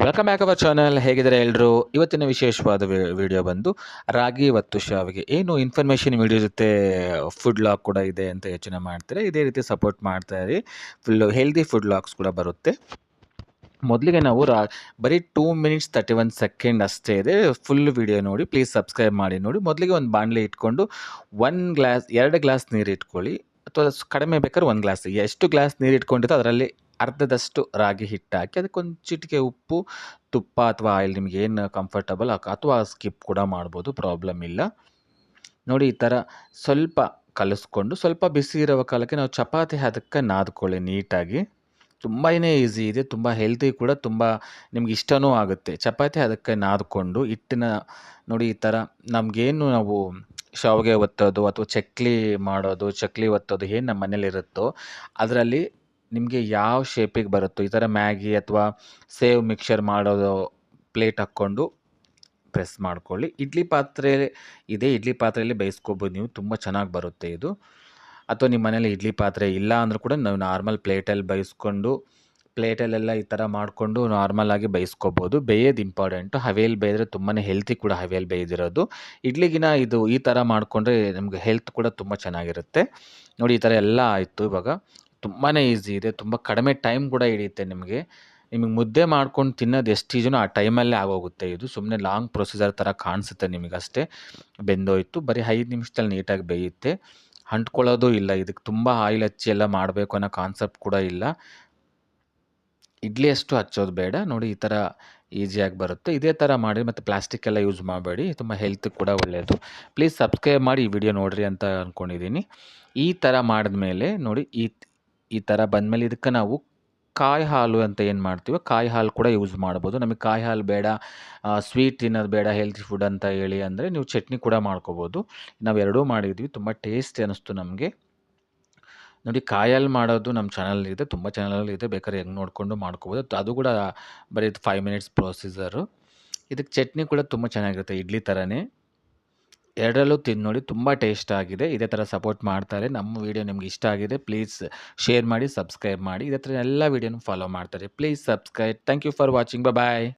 Welcome back our channel. ಹೇಗಿದ್ದಾರೆ ಎಲ್ಲರೂ? ಇವತ್ತಿನ ವಿಶೇಷವಾದ ವಿಡಿಯೋ ಬಂದು ರಾಗಿ ಮತ್ತು ಶಾವಿಗೆ ಏನು ಇನ್ಫಾರ್ಮೇಷನ್ ವಿಡಿಯೋ ಜೊತೆ ಫುಡ್ ಲಾಗ್ ಕೂಡ ಇದೆ ಅಂತ ಯೋಚನೆ ಮಾಡ್ತಾರೆ. ಇದೇ ರೀತಿ ಸಪೋರ್ಟ್ ಮಾಡ್ತಾ ಇರಿ. ಫುಲ್ಲು ಹೆಲ್ದಿ ಫುಡ್ ಲಾಗ್ಸ್ ಕೂಡ ಬರುತ್ತೆ. ಮೊದಲಿಗೆ ನಾವು ಬರೀ 2 ಮಿನಿಟ್ಸ್ 31 ಸೆಕೆಂಡ್ ಅಷ್ಟೇ ಇದೆ. ಫುಲ್ ವಿಡಿಯೋ ನೋಡಿ, ಪ್ಲೀಸ್ ಸಬ್ಸ್ಕ್ರೈಬ್ ಮಾಡಿ ನೋಡಿ. ಮೊದಲಿಗೆ ಒಂದು ಬಾಣಲೆ ಇಟ್ಕೊಂಡು 2 ಗ್ಲಾಸ್ ನೀರು ಇಟ್ಕೊಳ್ಳಿ, ಅಥವಾ ಕಡಿಮೆ ಬೇಕಾದ್ರೆ 1 ಗ್ಲಾಸ್. ಎಷ್ಟು ಗ್ಲಾಸ್ ನೀರು ಇಟ್ಕೊಂಡಿರ್ತೋ ಅದರಲ್ಲಿ ಅರ್ಧದಷ್ಟು ರಾಗಿ ಹಿಟ್ಟು ಹಾಕಿ, ಅದಕ್ಕೊಂದು ಚಿಟಿಕೆ ಉಪ್ಪು, ತುಪ್ಪ ಅಥವಾ ಆಯಿಲ್ ನಿಮ್ಗೆ ಏನು ಕಂಫರ್ಟಬಲ್, ಅಥವಾ ಸ್ಕಿಪ್ ಕೂಡ ಮಾಡ್ಬೋದು, ಪ್ರಾಬ್ಲಮ್ ಇಲ್ಲ. ನೋಡಿ ಈ ಥರ ಸ್ವಲ್ಪ ಕಲಿಸ್ಕೊಂಡು, ಸ್ವಲ್ಪ ಬಿಸಿ ಇರೋ ಕಾಲಕ್ಕೆ ನಾವು ಚಪಾತಿ ಹದಕ್ಕೆ ನಾದ್ಕೊಳ್ಳಿ ನೀಟಾಗಿ. ತುಂಬಾ ಈಸಿ ಇದೆ, ತುಂಬ ಹೆಲ್ತಿ ಕೂಡ, ತುಂಬ ನಿಮ್ಗೆ ಇಷ್ಟನೂ ಆಗುತ್ತೆ. ಚಪಾತಿ ಅದಕ್ಕೆ ನಾದ್ಕೊಂಡು ಹಿಟ್ಟಿನ ನೋಡಿ ಈ ಥರ ನಮಗೇನು ನಾವು ಶಾವಿಗೆ ಒತ್ತೋದು ಅಥವಾ ಚಕ್ಲಿ ಒತ್ತೋದು ಏನು ನಮ್ಮ ಮನೇಲಿರುತ್ತೋ ಅದರಲ್ಲಿ ನಿಮಗೆ ಯಾವ ಶೇಪಿಗೆ ಬರುತ್ತೋ, ಈ ಥರ ಮ್ಯಾಗಿ ಅಥವಾ ಸೇವ್ ಮಿಕ್ಸರ್ ಮಾಡೋದು ಪ್ಲೇಟ್ ಹಾಕ್ಕೊಂಡು ಪ್ರೆಸ್ ಮಾಡ್ಕೊಳ್ಳಿ. ಇಡ್ಲಿ ಪಾತ್ರೆಯಲ್ಲಿ ಬೇಯಿಸ್ಕೊಬೋದು ನೀವು, ತುಂಬ ಚೆನ್ನಾಗಿ ಬರುತ್ತೆ ಇದು. ಅಥವಾ ನಿಮ್ಮ ಮನೇಲಿ ಇಡ್ಲಿ ಪಾತ್ರೆ ಇಲ್ಲ ಅಂದರೂ ಕೂಡ ನಾವು ನಾರ್ಮಲ್ ಪ್ಲೇಟಲ್ಲಿ ಬೇಯಿಸ್ಕೊಂಡು, ಪ್ಲೇಟಲ್ಲೆಲ್ಲ ಈ ಥರ ಮಾಡಿಕೊಂಡು ನಾರ್ಮಲಾಗಿ ಬೇಯಿಸ್ಕೊಬೋದು. ಬೇಯೋದು ಇಂಪಾರ್ಟೆಂಟು. ಹವೆಯಲ್ಲಿ ಬೇಯಿದ್ರೆ ತುಂಬಾ ಹೆಲ್ತಿ ಕೂಡ, ಹವೆಯಲ್ಲಿ ಬೇಯ್ದಿರೋದು. ಇಡ್ಲಿಗಿನ ಇದು ಈ ಥರ ಮಾಡಿಕೊಂಡ್ರೆ ನಮಗೆ ಹೆಲ್ತ್ ಕೂಡ ತುಂಬ ಚೆನ್ನಾಗಿರುತ್ತೆ. ನೋಡಿ ಈ ಥರ ಎಲ್ಲ ಆಯಿತು. ಇವಾಗ ತುಂಬಾ ಈಸಿ ಇದೆ, ತುಂಬ ಕಡಿಮೆ ಟೈಮ್ ಕೂಡ ಹಿಡಿಯುತ್ತೆ ನಿಮಗೆ ಮುದ್ದೆ ಮಾಡ್ಕೊಂಡು ತಿನ್ನೋದು ಎಷ್ಟು ಈಜಿನೋ ಆ ಟೈಮಲ್ಲೇ ಆಗೋಗುತ್ತೆ. ಇದು ಸುಮ್ಮನೆ ಲಾಂಗ್ ಪ್ರೊಸೀಜರ್ ಥರ ಕಾಣಿಸುತ್ತೆ ನಿಮಗಷ್ಟೇ. ಬೆಂದೋಯ್ತು. ಬರೀ 5 ನಿಮಿಷದಲ್ಲಿ ನೀಟಾಗಿ ಬೇಯುತ್ತೆ. ಅಂಟ್ಕೊಳ್ಳೋದು ಇಲ್ಲ. ಇದಕ್ಕೆ ತುಂಬ ಆಯಿಲ್ ಹಚ್ಚಿ ಎಲ್ಲ ಮಾಡಬೇಕು ಅನ್ನೋ ಕಾನ್ಸೆಪ್ಟ್ ಕೂಡ ಇಲ್ಲ. ಇಡ್ಲಿ ಅಷ್ಟು ಹಚ್ಚೋದು ಬೇಡ. ನೋಡಿ ಈ ಥರ ಈಸಿಯಾಗಿ ಬರುತ್ತೆ. ಇದೇ ಥರ ಮಾಡಿ, ಮತ್ತು ಪ್ಲಾಸ್ಟಿಕ್ ಎಲ್ಲ ಯೂಸ್ ಮಾಡಬೇಡಿ, ತುಂಬ ಹೆಲ್ತ್ ಕೂಡ ಒಳ್ಳೆಯದು. ಪ್ಲೀಸ್ ಸಬ್ಸ್ಕ್ರೈಬ್ ಮಾಡಿ, ಈ ವಿಡಿಯೋ ನೋಡಿರಿ ಅಂತ ಅಂದ್ಕೊಂಡಿದ್ದೀನಿ. ಈ ಥರ ಮಾಡಿದ್ಮೇಲೆ ನೋಡಿ ಈ ಥರ ಬಂದಮೇಲೆ ಇದಕ್ಕೆ ನಾವು ಕಾಯಿ ಹಾಲು ಅಂತ ಏನು ಮಾಡ್ತೀವೋ ಕಾಯಿ ಹಾಲು ಕೂಡ ಯೂಸ್ ಮಾಡ್ಬೋದು. ನಮಗೆ ಕಾಯಿ ಹಾಲು ಬೇಡ, ಸ್ವೀಟ್ ತಿನ್ನೋದು ಬೇಡ, ಹೆಲ್ತಿ ಫುಡ್ ಅಂತ ಹೇಳಿ ಅಂದರೆ ನೀವು ಚಟ್ನಿ ಕೂಡ ಮಾಡ್ಕೋಬೋದು. ನಾವು ಎರಡೂ ಮಾಡಿದ್ವಿ, ತುಂಬ ಟೇಸ್ಟಿ ಅನ್ನಿಸ್ತು ನಮಗೆ. ನೋಡಿ ಕಾಯಿ ಹಾಲು ಮಾಡೋದು ನಮ್ಮ ಚಾನಲಲ್ಲಿದೆ, ತುಂಬ ಚಾನಲಲ್ಲಿದೆ, ಬೇಕಾದ್ರೆ ಹೆಂಗೆ ನೋಡಿಕೊಂಡು ಮಾಡ್ಕೋಬೋದು. ಅದು ಕೂಡ ಬರೀ 5 ಮಿನಿಟ್ಸ್ ಪ್ರೊಸೀಜರು. ಇದಕ್ಕೆ ಚಟ್ನಿ ಕೂಡ ತುಂಬ ಚೆನ್ನಾಗಿರುತ್ತೆ, ಇಡ್ಲಿ ಥರನೇ. ಎರಡರಲ್ಲೂ ತಿಂದು ನೋಡಿ, ತುಂಬ ಟೇಸ್ಟ್ ಆಗಿದೆ. ಇದೇ ಥರ ಸಪೋರ್ಟ್ ಮಾಡ್ತಾರೆ. ನಮ್ಮ ವೀಡಿಯೋ ನಿಮ್ಗೆ ಇಷ್ಟ ಆಗಿದೆ, ಪ್ಲೀಸ್ ಶೇರ್ ಮಾಡಿ, ಸಬ್ಸ್ಕ್ರೈಬ್ ಮಾಡಿ. ಇದೇ ಥರ ಎಲ್ಲ ವೀಡಿಯೋನು ಫಾಲೋ ಮಾಡ್ತಾರೆ. Please subscribe. Thank you for watching. Bye.